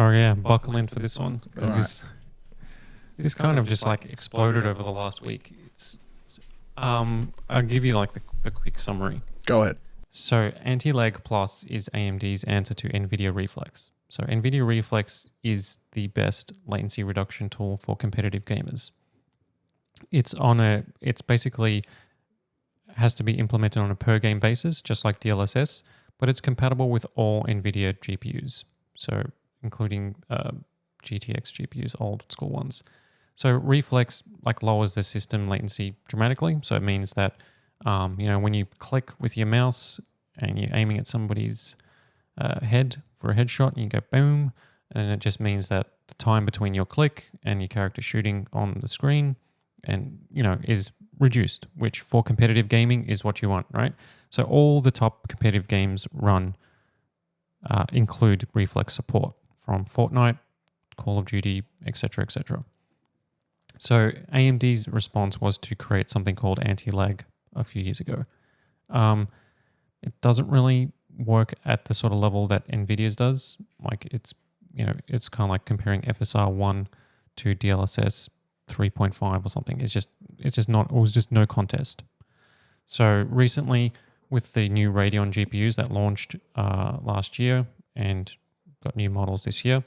Oh yeah, buckle in for this one because this kind of just like exploded over the last week. I'll give you like the quick summary. Go ahead. So Anti-LAG Plus is AMD's answer to NVIDIA Reflex. So NVIDIA Reflex is the best latency reduction tool for competitive gamers. It's basically has to be implemented on a per game basis, just like DLSS, but it's compatible with all NVIDIA GPUs. So including GTX GPUs, old school ones. So Reflex like lowers the system latency dramatically. So it means that when you click with your mouse and you're aiming at somebody's head for a headshot, and you go boom, and it just means that the time between your click and your character shooting on the screen is reduced, which for competitive gaming is what you want, right? So all the top competitive games include Reflex support from Fortnite, Call of Duty, etc., etc. So AMD's response was to create something called Anti-LAG a few years ago. It doesn't really work at the sort of level that NVIDIA's does. Like it's kind of like comparing FSR 1 to DLSS 3.5 or something. It was just no contest. So recently with the new Radeon GPUs that launched last year and got new models this year,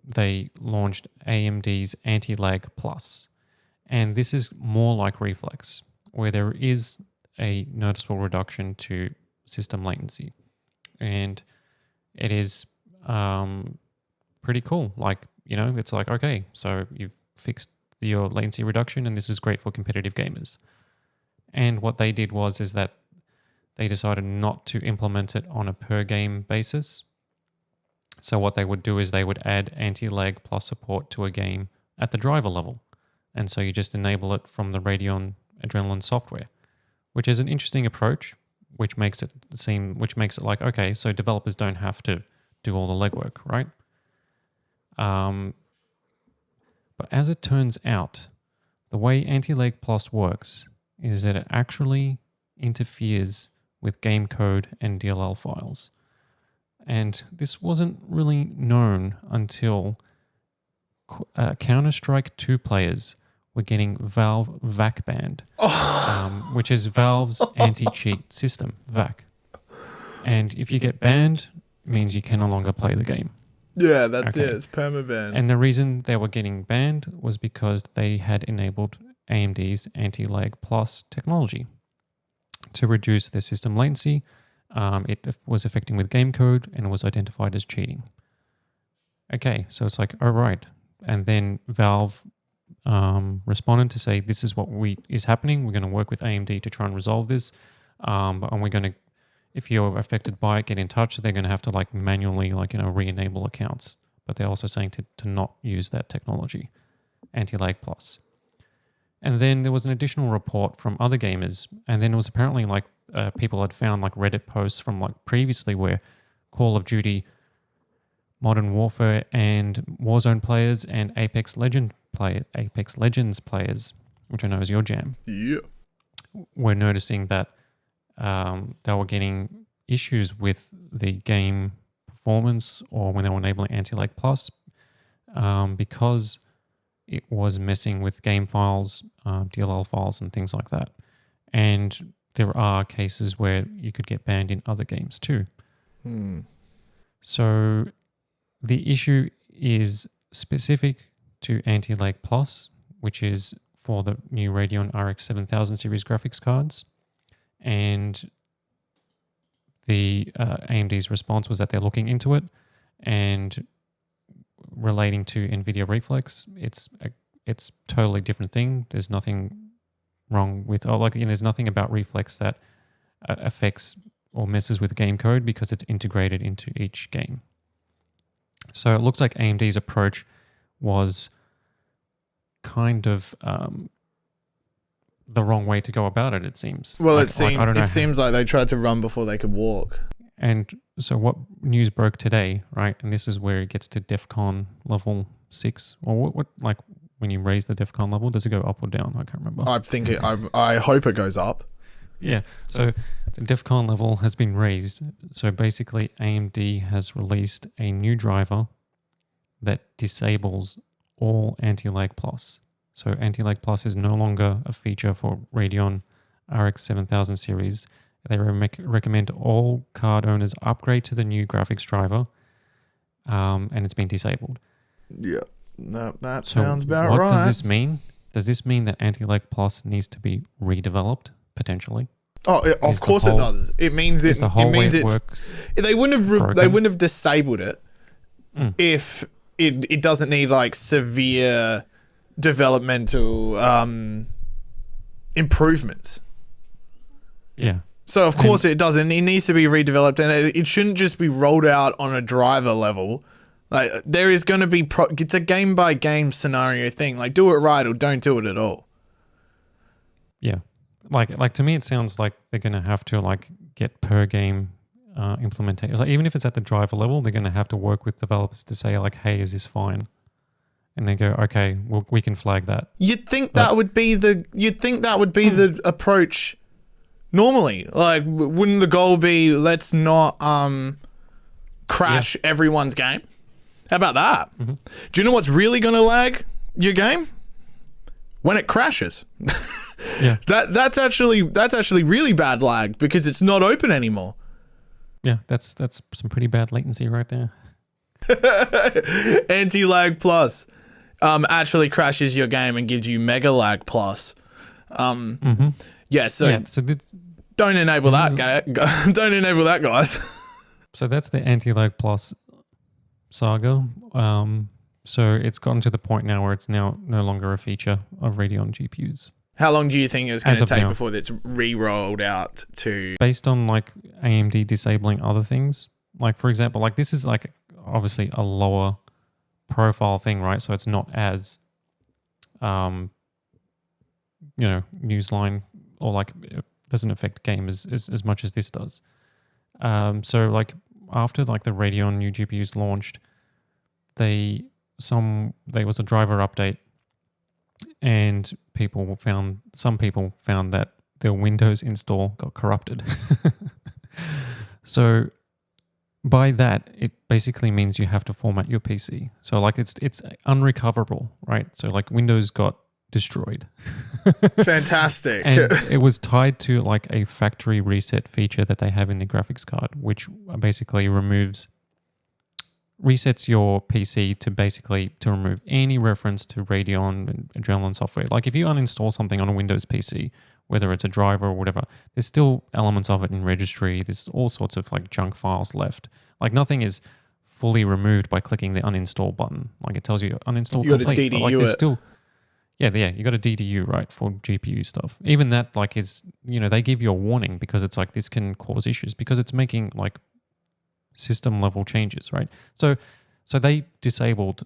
they launched AMD's Anti-LAG Plus. And this is more like Reflex, where there is a noticeable reduction to system latency. And it is pretty cool. Like, it's like, okay, so you've fixed your latency reduction and this is great for competitive gamers. And what they did is that they decided not to implement it on a per game basis. So what they would do is they would add Anti-LAG Plus support to a game at the driver level. And so you just enable it from the Radeon Adrenalin software, which is an interesting approach, which makes it like, okay, so developers don't have to do all the legwork, right? But as it turns out, the way Anti-LAG Plus works is that it actually interferes with game code and DLL files. And this wasn't really known until Counter-Strike 2 players were getting Valve VAC banned, which is Valve's anti-cheat system, VAC. And if you get banned, it means you can no longer play the game. Yeah, that's it. It's permaban. And the reason they were getting banned was because they had enabled AMD's Anti-LAG Plus technology to reduce their system latency. It was affecting with game code and was identified as cheating. Okay, so it's like, all right. And then Valve responded to say, this is what is happening. We're going to work with AMD to try and resolve this. And we're going to, if you're affected by it, get in touch. They're going to have to manually re-enable accounts. But they're also saying to not use that technology, Anti-LAG Plus. And then there was an additional report from other gamers. And then it was apparently people had found Reddit posts from previously where Call of Duty, Modern Warfare, and Warzone players and Apex Legends players, which I know is your jam, were noticing that they were getting issues with the game performance or when they were enabling Anti-LAG Plus because it was messing with game files, DLL files, and things like that. And there are cases where you could get banned in other games too. So the issue is specific to Anti-LAG Plus, which is for the new Radeon RX 7000 series graphics cards. And the AMD's response was that they're looking into it, and relating to NVIDIA Reflex, it's totally different thing. There's nothing wrong with, there's nothing about Reflex that affects or messes with game code because it's integrated into each game. So it looks like AMD's approach was kind of the wrong way to go about it, it seems. Well, it seems like they tried to run before they could walk. And so what news broke today, right? And this is where it gets to DEFCON level 6. Or what when you raise the DEFCON level, does it go up or down? I can't remember. I hope it goes up. Yeah. So the DEFCON level has been raised. So basically, AMD has released a new driver that disables all Anti-Lag Plus. So Anti-Lag Plus is no longer a feature for Radeon RX 7000 series. They recommend all card owners upgrade to the new graphics driver, and it's been disabled. Yeah, no, that So sounds about what right. does this mean? Does this mean that Anti-Lag Plus needs to be redeveloped potentially? Oh, of course it does. It means Is the whole it means way it works They wouldn't have disabled it if it doesn't need like severe developmental improvements. Yeah. So of course it doesn't. It needs to be redeveloped, and it shouldn't just be rolled out on a driver level. Like there is going to be it's a game by game scenario thing. Like do it right or don't do it at all. Yeah. Like to me, it sounds like they're going to have to like get per game implementation. Like even if it's at the driver level, they're going to have to work with developers to say like, "Hey, is this fine?" And they go, "Okay, well, we can flag that." You'd think that would be the approach normally. Like, wouldn't the goal be let's not crash everyone's game? How about that? Mm-hmm. Do you know what's really going to lag your game? When it crashes. Yeah. That's actually really bad lag because it's not open anymore. Yeah, that's some pretty bad latency right there. Anti-lag plus actually crashes your game and gives you mega lag plus. Yeah, so don't enable that, don't enable that, guys. So that's the Anti-Lag Plus saga. So it's gotten to the point now where it's now no longer a feature of Radeon GPUs. How long do you think it's going to take now, before it's re-rolled out to... Based on like AMD disabling other things, like for example, like this is like obviously a lower profile thing, right? So it's not as, Newsline or like it doesn't affect game as much as this does. So like after like the Radeon new GPUs launched, there was a driver update, and some people found that their Windows install got corrupted. So by that, it basically means you have to format your PC. So like it's unrecoverable, right? So like Windows got destroyed. Fantastic. And it was tied to like a factory reset feature that they have in the graphics card, which basically resets your PC to remove any reference to Radeon and Adrenalin software. Like if you uninstall something on a Windows PC, whether it's a driver or whatever, there's still elements of it in registry. There's all sorts of like junk files left. Like nothing is fully removed by clicking the uninstall button. Like it tells you uninstall you complete. You got to DDU like there's it. Still, you got a DDU, right, for GPU stuff. Even that like is, they give you a warning because it's like this can cause issues because it's making like system level changes, right? So they disabled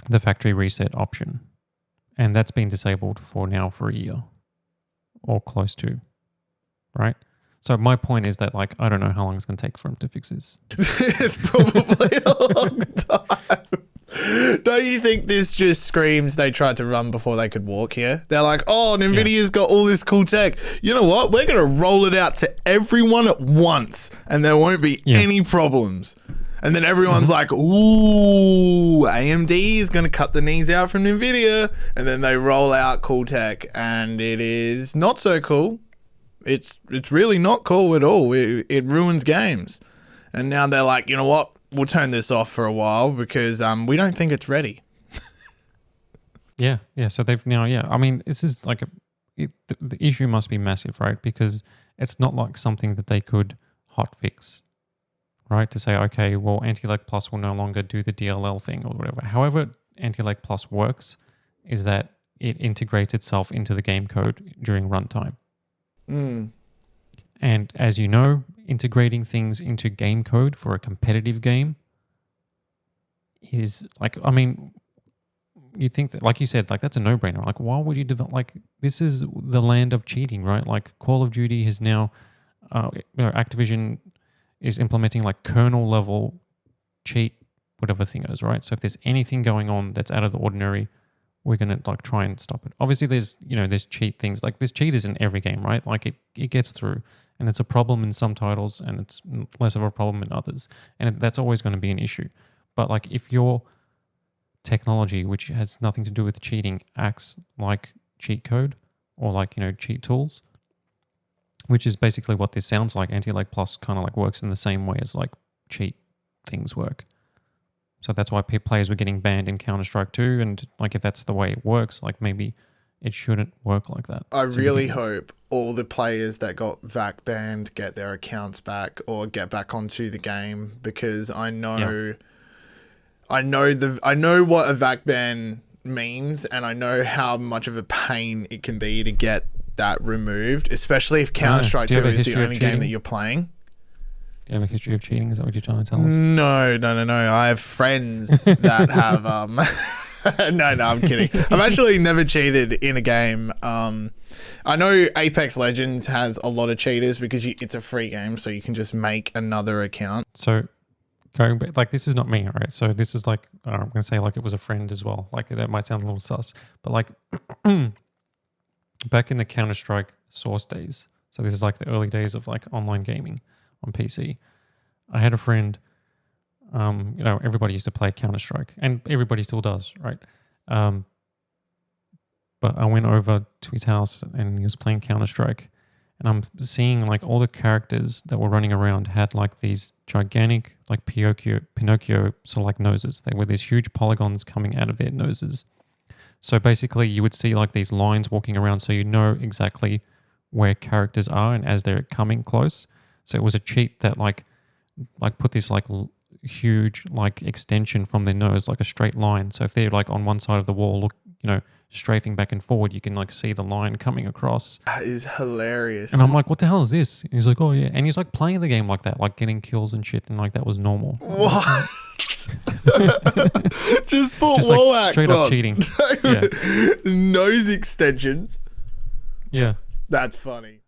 the factory reset option, and that's been disabled for a year or close to, right? So my point is that like I don't know how long it's going to take for them to fix this. It's probably a long time. Don't you think this just screams they tried to run before they could walk here? They're like, oh, NVIDIA's got all this cool tech. You know what? We're going to roll it out to everyone at once and there won't be any problems. And then everyone's like, ooh, AMD is going to cut the knees out from NVIDIA. And then they roll out cool tech and it is not so cool. It's really not cool at all. It ruins games. And now they're like, you know what? We'll turn this off for a while because we don't think it's ready. Yeah. So they've now, I mean, this is like the issue must be massive, right? Because it's not like something that they could hot fix, right? To say, okay, well, Anti-Lag Plus will no longer do the DLL thing or whatever. However, Anti-Lag Plus works is that it integrates itself into the game code during runtime. And as you know, integrating things into game code for a competitive game is like, I mean, you think that, like you said, like that's a no-brainer. Like, why would you develop? Like, this is the land of cheating, right? Like, Call of Duty has now, Activision is implementing like kernel level cheat, whatever thing is, right? So if there's anything going on that's out of the ordinary, we're gonna like try and stop it. Obviously, there's cheat things. Like there's cheaters in every game, right? Like it gets through, and it's a problem in some titles, and it's less of a problem in others, and that's always going to be an issue. But like if your technology, which has nothing to do with cheating, acts like cheat code or like cheat tools, which is basically what this sounds like. Anti-LAg Plus kind of like works in the same way as like cheat things work. So that's why players were getting banned in Counter-Strike 2. And like if that's the way it works, like maybe it shouldn't work like that. I really hope all the players that got VAC banned get their accounts back or get back onto the game, because I know what a VAC ban means, and I know how much of a pain it can be to get that removed, especially if Counter-Strike 2 is the only game that you're playing. Do you have a history of cheating? Is that what you're trying to tell us? No. I have friends that have... No, I'm kidding. I've actually never cheated in a game. I know Apex Legends has a lot of cheaters because it's a free game, so you can just make another account. So going back, like this is not me, right? So this is like, I'm going to say like it was a friend as well. Like that might sound a little sus, but like back in the Counter-Strike Source days, so this is like the early days of like online gaming on PC, I had a friend, everybody used to play Counter-Strike, and everybody still does, right? But I went over to his house and he was playing Counter-Strike, and I'm seeing like all the characters that were running around had like these gigantic like Pinocchio sort of like noses. They were these huge polygons coming out of their noses. So basically you would see like these lines walking around, so you know exactly where characters are and as they're coming close. So it was a cheat that like put this like huge like extension from their nose, like a straight line. So if they're like on one side of the wall, look, strafing back and forward, you can like see the line coming across. That is hilarious. And I'm like, what the hell is this? And he's like, oh yeah. And he's like playing the game like that, like getting kills and shit, and like that was normal. What? Just put wall like straight up cheating. Nose extensions. Yeah. That's funny.